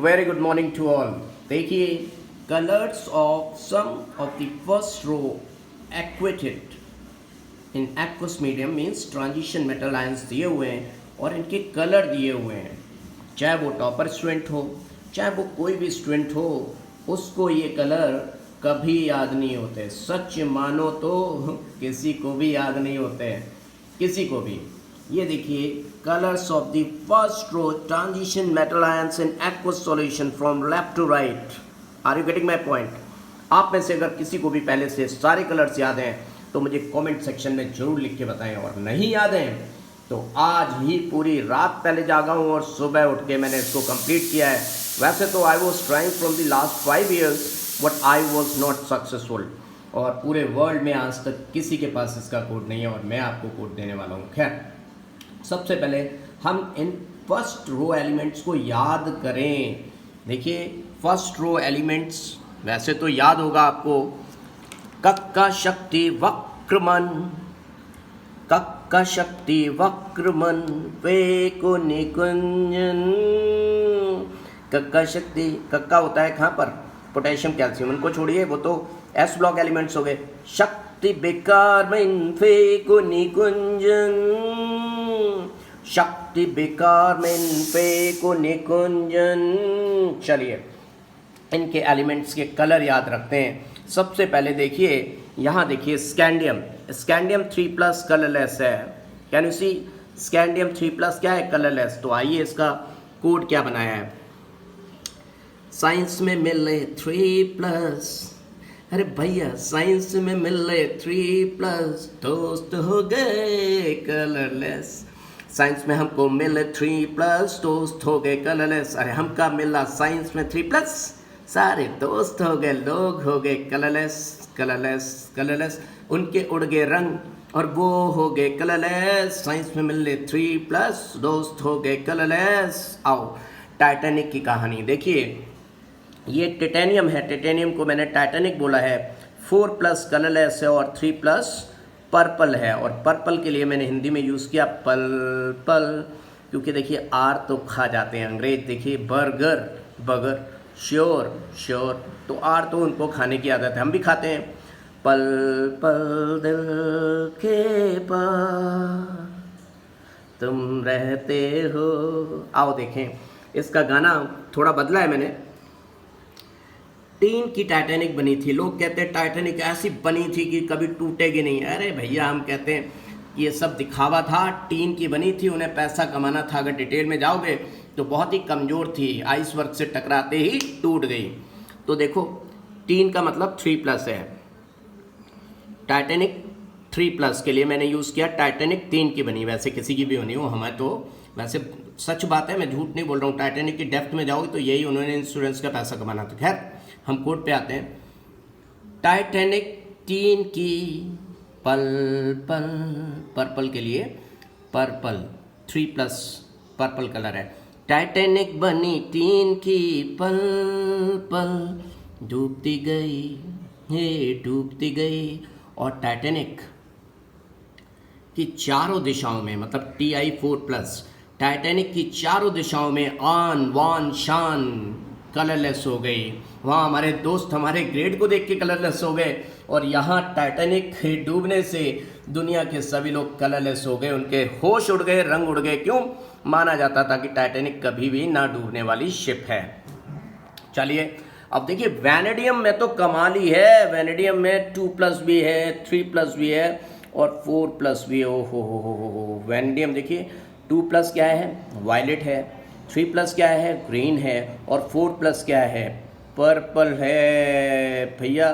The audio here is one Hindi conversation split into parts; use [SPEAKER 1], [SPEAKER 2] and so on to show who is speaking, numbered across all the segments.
[SPEAKER 1] Very good morning to all. देखिए, colours of some of the first row aquated in aqueous medium means transition metal ions दिए हुए हैं और इनके कलर दिए हुए हैं। चाहे वो टॉपर स्टूडेंट हो, चाहे वो कोई भी स्टूडेंट हो, उसको ये कलर कभी याद नहीं होते। सच मानो तो किसी को भी याद नहीं होते, किसी को भी। ये देखिए, colours of the first row transition metal ions in aqueous solution from left to right. Are you getting my point? आप में से अगर किसी को भी पहले से सारे कलर्स याद हैं तो मुझे कमेंट सेक्शन में जरूर लिख के बताएं, और नहीं याद हैं तो आज ही पूरी रात पहले जागा हूँ और सुबह उठ के मैंने इसको कंप्लीट किया है। वैसे तो I was trying from the last 5 years but I was not successful, और पूरे वर्ल्ड में आज तक किसी के पास इसका कोड नहीं है और मैं आपको कोड देने वाला हूँ। खैर, सबसे पहले हम इन फर्स्ट रो एलिमेंट्स को याद करें। देखिए, फर्स्ट रो एलिमेंट्स वैसे तो याद होगा आपको, कक्का शक्ति वक्रमन, कक्का शक्ति वक्रमन वेको निकुंजन। कक्का शक्ति, कक्का होता है कहाँ पर? पोटेशियम कैल्शियम, उनको छोड़िए, वो तो एस ब्लॉक एलिमेंट्स हो गए। शक्ति बेकार में फेको निकुंजन, शक्ति बेकार में फेको निकुंजन। चलिए, इनके एलिमेंट्स के कलर याद रखते हैं। सबसे पहले देखिए, यहाँ देखिए स्कैंडियम, स्कैंडियम 3+ कलरलेस है। Can you see? स्कैंडियम 3+ क्या है? कलरलेस। तो आइए इसका कोड क्या बनाया है। साइंस में मिले 3+, अरे भैया साइंस में मिले 3+, दोस्त हो गए कलरलेस। साइंस में हमको मिले 3+, दोस्त हो गए कलरलेस। अरे हमका मिला साइंस में 3+, सारे दोस्त हो गए, लोग हो गए कलरलेस, कलरलेस, कलरलेस। उनके उड़ गए रंग और वो हो गए कलरलेस। साइंस में मिले 3+, दोस्त हो गए कलरलेस। आओ, टाइटैनिक की कहानी देखिए। ये टिटेनियम है, टिटेनियम को मैंने टाइटैनिक बोला है। 4+ कलरलेस है और 3+ पर्पल है। और पर्पल के लिए मैंने हिंदी में यूज़ किया पल, क्योंकि देखिए आर तो खा जाते हैं अंग्रेज। देखिए बर्गर, बगर, श्योर, श्योर, तो आर तो उनको खाने की आदत है, हम भी खाते हैं। पल पल दिल के पार तुम रहते हो। आओ देखें, इसका गाना थोड़ा बदला है मैंने। टीन की टाइटैनिक बनी थी, लोग कहते हैं टाइटैनिक ऐसी बनी थी कि कभी टूटेगी नहीं। अरे भैया, हम कहते हैं ये सब दिखावा था। टीन की बनी थी, उन्हें पैसा कमाना था। अगर डिटेल में जाओगे तो बहुत ही कमज़ोर थी, आइस वर्क से टकराते ही टूट गई। तो देखो, टीन का मतलब 3+ है। टाइटैनिक 3+ के लिए मैंने यूज़ किया। टाइटैनिक 3 की बनी, वैसे किसी की भी होनी हो, हमें तो वैसे सच बात है, मैं झूठ नहीं बोल रहा हूँ। टाइटैनिक की डेप्थ में जाओगे तो यही उन्होंने इंश्योरेंस का पैसा कमाना था। खैर, हम कोड पे आते हैं। टाइटैनिक 3 की पल पल, पर्पल के लिए पर्पल 3+ पर्पल कलर है। टाइटैनिक बनी 3 की पल पल, डूबती गई, हे डूबती गई। और टाइटैनिक की चारों दिशाओं में, मतलब Ti4+, टाइटैनिक की चारों दिशाओं में आन वान शान कलरलेस हो गई। वहाँ हमारे दोस्त हमारे ग्रेड को देख के कलरलेस हो गए, और यहाँ टाइटैनिक के डूबने से दुनिया के सभी लोग कलरलेस हो गए, उनके होश उड़ गए, रंग उड़ गए। क्यों? माना जाता था कि टाइटैनिक कभी भी ना डूबने वाली शिप है। चलिए, अब देखिए, वैनेडियम में तो कमाल ही है। वैनेडियम में 2+ भी है, 3+ भी है और 4+ भी है। ओ हो। वैनेडियम देखिए, 2+ क्या है? वायलेट है। 3+ क्या है? ग्रीन है। और 4+ क्या है? पर्पल है। भैया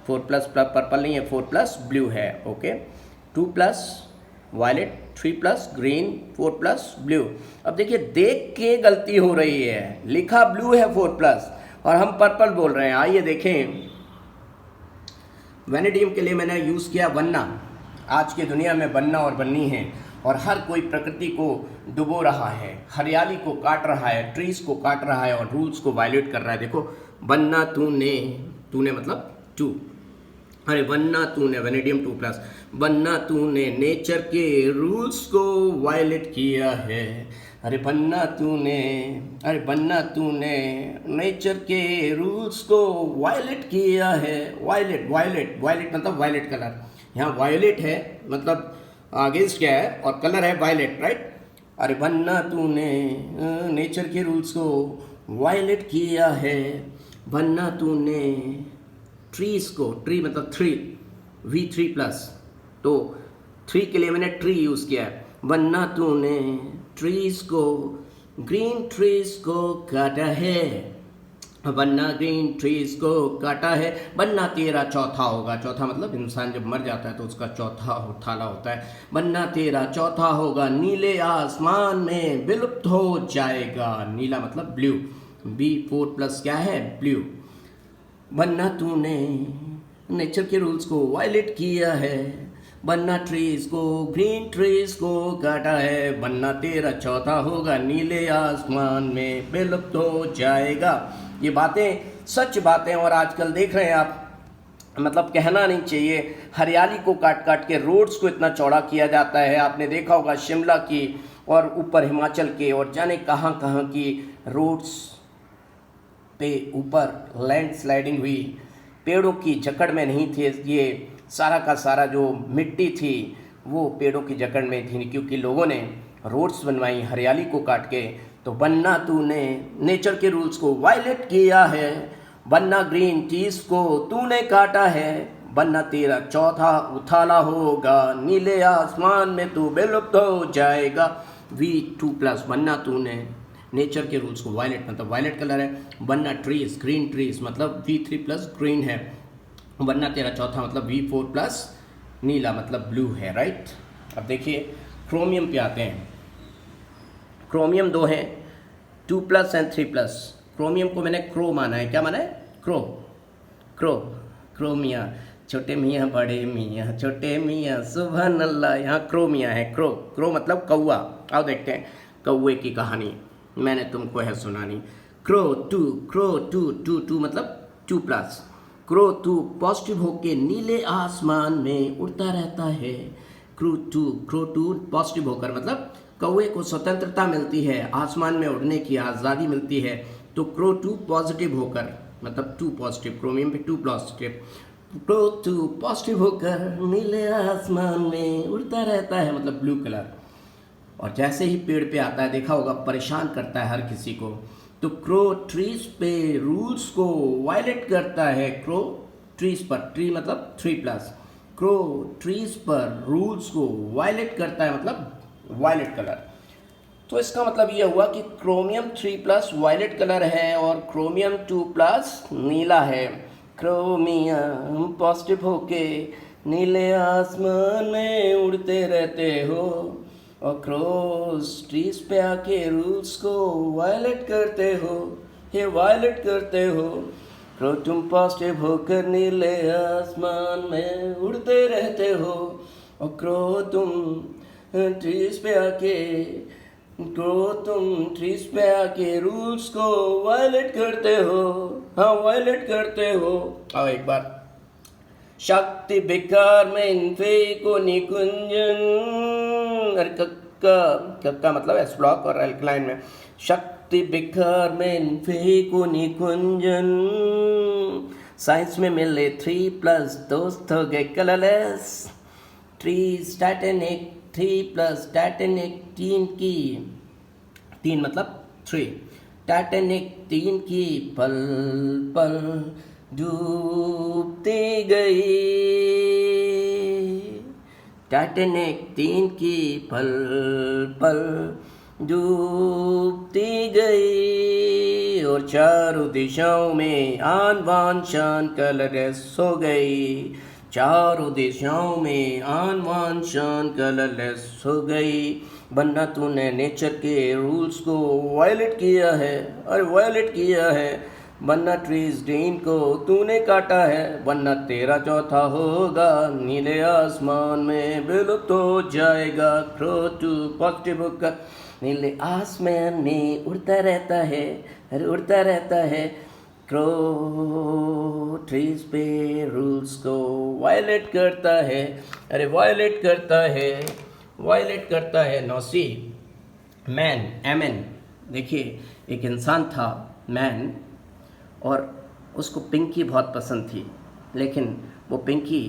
[SPEAKER 1] 4+ पर्पल नहीं है, 4+ ब्लू है। Okay, 2+ violet, 3+ green, 4+ blue. अब देखिए, देख के गलती हो रही है, लिखा ब्लू है 4+ और हम पर्पल बोल रहे हैं। आइए देखें, वैनेडियम के लिए मैंने यूज़ किया वन्ना। आज की दुनिया में वन्ना और बन्नी है, और हर कोई प्रकृति को डुबो रहा है, हरियाली को काट रहा है, ट्रीज को काट रहा है और रूल्स को वायलेट कर रहा है। देखो, वन्ना तूने, तूने मतलब 2, अरे वन्ना तूने, वैनेडियम 2+, वन्ना तूने नेचर के रूल्स को वायलेट किया है। अरे बनना तूने नेचर के रूल्स को वायलेट किया है। वायलेट मतलब वायलेट कलर। यहाँ वायलेट है मतलब अगेंस्ट क्या है, और कलर है वायलेट, राइट। अरे बनना तूने नेचर के रूल्स को वायलेट किया है। बनना तूने ट्रीज को, ट्री मतलब 3 V3+, तो 3 के लिए मैंने ट्री यूज़ किया है। बनना तूने ट्रीज को, ग्रीन ट्रीज को काटा है। बनना ग्रीन ट्रीज को काटा है। बनना तेरा चौथा होगा। चौथा मतलब इंसान जब मर जाता है तो उसका चौथा थाला होता है। बनना तेरा चौथा होगा, नीले आसमान में विलुप्त हो जाएगा। नीला मतलब ब्लू, B4+ क्या है, ब्लू। बनना तूने नेचर के रूल्स को वायलेट किया है। बनना ट्रीज को, ग्रीन ट्रीज को काटा है। बनना तेरा चौथा होगा, नीले आसमान में विलुप्त हो जाएगा। ये बातें सच बातें, और आजकल देख रहे हैं आप, मतलब कहना नहीं चाहिए, हरियाली को काट काट के रोड्स को इतना चौड़ा किया जाता है। आपने देखा होगा शिमला की और ऊपर हिमाचल के और जाने कहाँ कहाँ की रोड्स पे ऊपर लैंडस्लाइडिंग हुई। पेड़ों की जकड़ में नहीं थे, ये सारा का सारा जो मिट्टी थी वो पेड़ों की जकड़ में थी, क्योंकि लोगों ने रोड्स बनवाई हरियाली को काट के। तो बनना तूने नेचर के रूल्स को वायलेट किया है। बनना ग्रीन ट्रीज को तूने काटा है। बनना तेरा चौथा उथाला होगा, नीले आसमान में तू विलुप्त हो जाएगा। V2+। बनना तूने नेचर के रूल्स को वायलेट मतलब वायलेट कलर है। बनना ट्रीज, ग्रीन ट्रीज मतलब V3+ ग्रीन है। बनना तेरा चौथा मतलब V4+ नीला मतलब ब्लू है, राइट। अब देखिए क्रोमियम पे आते हैं। क्रोमियम 2 है, 2+ एंड 3+। क्रोमियम को मैंने क्रो माना है। क्या माना है, क्रो मियाँ, छोटे मियाँ बड़े मियाँ, छोटे मियाँ सुभान अल्लाह। यहाँ क्रो मियाँ है। क्रो मतलब कौआ। आओ देखते हैं कौए की कहानी, मैंने तुमको है सुनानी। क्रो टू मतलब 2+। क्रो टू पॉजिटिव होके नीले आसमान में उड़ता रहता है। क्रो टू पॉजिटिव होकर मतलब कौए को स्वतंत्रता मिलती है, आसमान में उड़ने की आज़ादी मिलती है। तो क्रो टू पॉजिटिव होकर मतलब 2 पॉजिटिव, क्रोमियम पे 2 पॉजिटिव। क्रो टू पॉजिटिव होकर नीले आसमान में उड़ता रहता है मतलब ब्लू कलर। और जैसे ही पेड़ पे आता है, देखा होगा, परेशान करता है हर किसी को। तो क्रो ट्रीज पे रूल्स को वायलेट करता है। क्रो ट्रीज पर, ट्री मतलब 3+। क्रो ट्रीज पर रूल्स को वायलेट करता है मतलब वायलेट कलर। तो इसका मतलब ये हुआ कि क्रोमियम 3+ वायलेट कलर है और क्रोमियम 2+ नीला है। क्रोमियम पॉजिटिव होके नीले आसमान में उड़ते रहते हो, और क्रोस ट्रीज पे आके रूल्स को वायलेट करते हो, ये वायलेट करते हो। क्रो तुम पॉजिटिव होकर नीले आसमान में उड़ते रहते हो, और क्रो तुम ट्रीज पे आके रूल्स को वायलेट करते हो। हाँ, वायलेट करते हो। आओ एक बार। शक्ति बेकार में इनफे को निकुंजन। अरे कक्का मतलब एस ब्लॉक और एल्कलाइन में। शक्ति बेकार में इनफे को निकुंजन। साइंस में मिले 3+ दोस्त हो गए कलरलेस। ट्रीज टाइटेनिक 3+ टाइटेनिक 3 मतलब 3। टाइटेनिक 3 की पल पल डूबती गई। टाइटेनिक 3 की पल पल डूबती गई, और चारों दिशाओं में आन बान शान कलरलेस हो गई। चारों दिशाओं में आन बान शान कलरलेस हो गई। बनना तूने नेचर के रूल्स को वायलेट किया है। अरे वायलेट किया है। बनना ट्रीज ग्रीन को तूने काटा है। बनना तेरा चौथा होगा, नीले आसमान में विलुप्त हो जाएगा। क्रो टू पॉजिटिव होकर नीले आसमान में उड़ता रहता है। अरे उड़ता रहता है। क्रो ट्रीज पे रूल्स को वायलेट करता है। अरे वायलेट करता है, वायलेट करता है। नौसी मैन, एमएन, देखिए एक इंसान था मैन, और उसको पिंकी बहुत पसंद थी, लेकिन वो पिंकी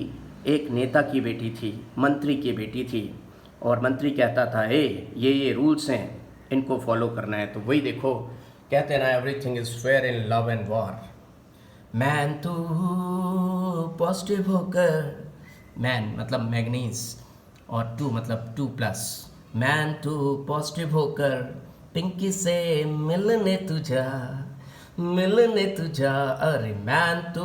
[SPEAKER 1] एक नेता की बेटी थी, मंत्री की बेटी थी, और मंत्री कहता था ये रूल्स हैं, इनको फॉलो करना है। तो वही देखो, कहते हैं ना, everything is fair in love and war. Man तू पॉजिटिव होकर, मैन मतलब मैग्नीज, और टू मतलब 2+, मैन तू पॉजिटिव होकर पिंकी से मिलने तुझा, अरे मैन तू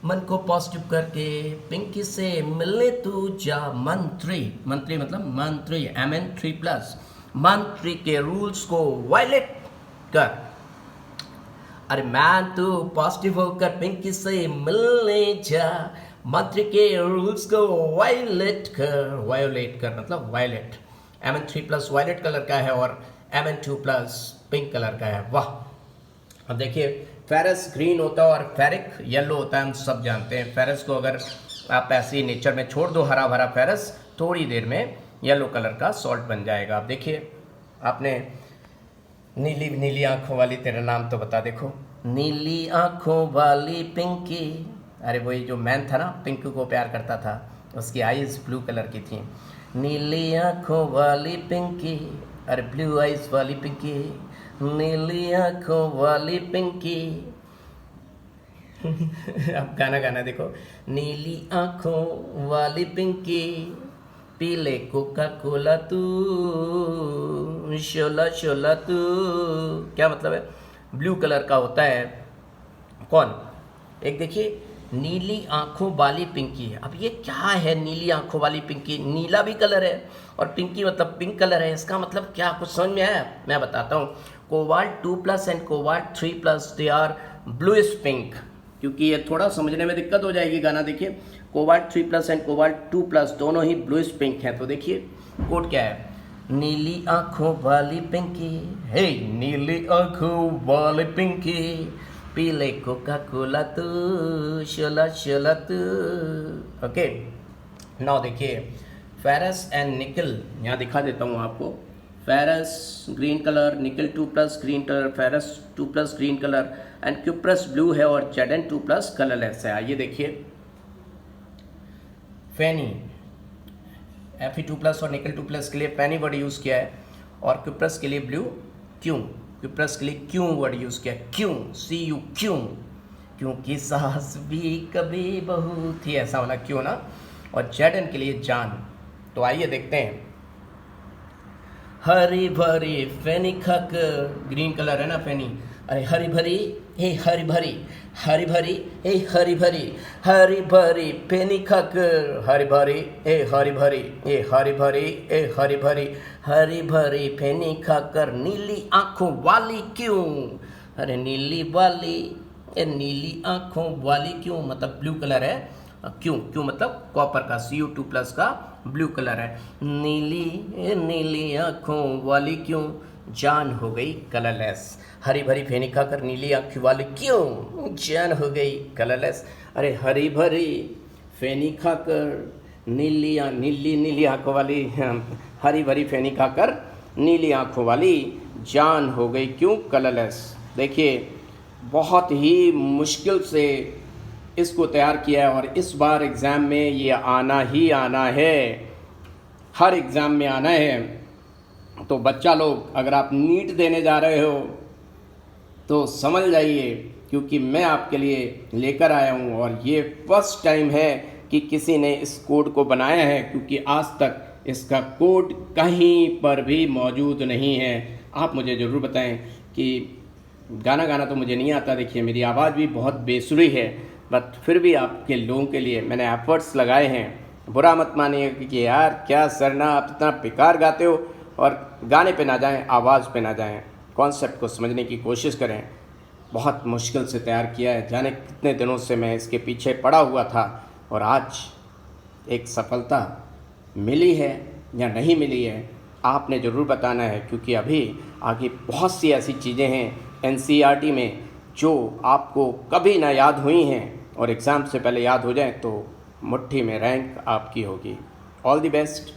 [SPEAKER 1] मन को पॉजिटिव करके पिंकी से मिलने तुझा। मंत्री मतलब मंत्री, MN3+, मंत्री के रूल्स को वायलेट कर। अरे मैन तू पॉजिटिव होकर पिंकी से मिलने जा, मंत्री के रूल्स को वायलेट कर मतलब वायलेट। MN3+ वायलेट कलर का है और MN2+ पिंक कलर का है। वाह। अब देखिए, फेरस ग्रीन होता है और फेरिक येलो होता है, हम सब जानते हैं। फेरस को अगर आप ऐसे ही नेचर में छोड़ दो, हरा भरा फेरस, थोड़ी देर में येलो कलर का सॉल्ट बन जाएगा। अब देखिए, आपने नीली नीली आंखों वाली, तेरा नाम तो बता, देखो, नीली आंखों वाली पिंकी। अरे वही जो मैन था ना, पिंक को प्यार करता था, उसकी आईज ब्लू कलर की थी। नीली आंखों वाली पिंकी, अरे ब्लू आईज वाली पिंकी, नीली आंखों वाली पिंकी। अब गाना देखो, नीली आंखों वाली पिंकी, पीले कोका कोला तू, शोला तू। क्या मतलब है? ब्लू कलर का होता है कौन? एक देखिए, नीली आंखों वाली पिंकी है। अब ये क्या है नीली आंखों वाली पिंकी? नीला भी कलर है और पिंकी मतलब पिंक कलर है। इसका मतलब क्या, कुछ समझ में आया? मैं बताता हूँ। Cobalt 2+ and cobalt 3+, they are bluish pink. क्योंकि ये थोड़ा समझने में दिक्कत हो जाएगी। गाना देखिए, कोबाल्ट 3+ एंड कोबाल्ट 2+ दोनों ही ब्लूइश पिंक हैं। तो देखिए कोड क्या है, नीली आंखों वाली पिंकी, हे नीली आंखों वाली पिंकी, पीले कोका कोला तू, शोला तू। ओके, नाउ देखिए, फेरस एंड निकल, यहाँ दिखा देता हूँ आपको। फेरस ग्रीन कलर, निकल 2+ green colour, ferrous 2+ green colour, and cuprous blue है और जेडन 2+ कलरलेस है। आइए देखिए, फेनी, Fe2+ और निकल 2+ के लिए फेनी वर्ड यूज़ किया है, और क्यूप्रस के लिए ब्लू, क्यों? क्यूप्रस के लिए क्यों वर्ड यूज़ किया है, क्यों, CU, क्यों, क्योंकि सास भी कभी बहू थी, ऐसा वाला क्यों ना। और जेडन के लिए जान। तो आइए देखते हैं, हरी भरी फेनी खाकर, ग्रीन कलर है ना फेनी, अरे हरी भरी, हे हरी भरी, हरी भरी, हे हरी भरी, हरी भरी फेनी खाकर, हरी भरी, हे हरी भरी, हे हरी भरी, हे हरी भरी, हरी भरी फेनी खाकर, नीली आंखों वाली क्यों? अरे नीली वाली, नीली आंखों वाली क्यों मतलब ब्लू कलर है, क्यों मतलब कॉपर का, Cu2+ का ब्लू कलर है। नीली आंखों वाली क्यों, जान हो गई कलरलेस। हरी भरी फेनी खाकर नीली आंखों वाली क्यों, जान हो गई कलरलेस। अरे हरी भरी फेनी खाकर नीली आंखों वाली, हरी भरी फेनी खाकर नीली आंखों वाली, जान हो गई क्यों कलरलेस। देखिए, बहुत ही मुश्किल से इसको तैयार किया है और इस बार एग्ज़ाम में ये आना ही आना है, हर एग्ज़ाम में आना है। तो बच्चा लोग, अगर आप नीट देने जा रहे हो तो समझ जाइए, क्योंकि मैं आपके लिए लेकर आया हूँ और ये फर्स्ट टाइम है कि किसी ने इस कोड को बनाया है, क्योंकि आज तक इसका कोड कहीं पर भी मौजूद नहीं है। आप मुझे ज़रूर बताएं कि गाना तो मुझे नहीं आता, देखिए मेरी आवाज़ भी बहुत बेसुरी है, बट फिर भी आपके लोगों के लिए मैंने एफर्ट्स लगाए हैं। बुरा मत मानिए कि यार क्या सरना, आप इतना बेकार गाते हो, और गाने पे ना जाएं, आवाज़ पे ना जाएं, कॉन्सेप्ट को समझने की कोशिश करें। बहुत मुश्किल से तैयार किया है, जाने कितने दिनों से मैं इसके पीछे पड़ा हुआ था, और आज एक सफलता मिली है या नहीं मिली है, आपने ज़रूर बताना है। क्योंकि अभी आगे बहुत सी ऐसी चीज़ें हैं NCERT में जो आपको कभी ना याद हुई हैं, और एग्ज़ाम से पहले याद हो जाएं तो मुट्ठी में रैंक आपकी होगी। All the best.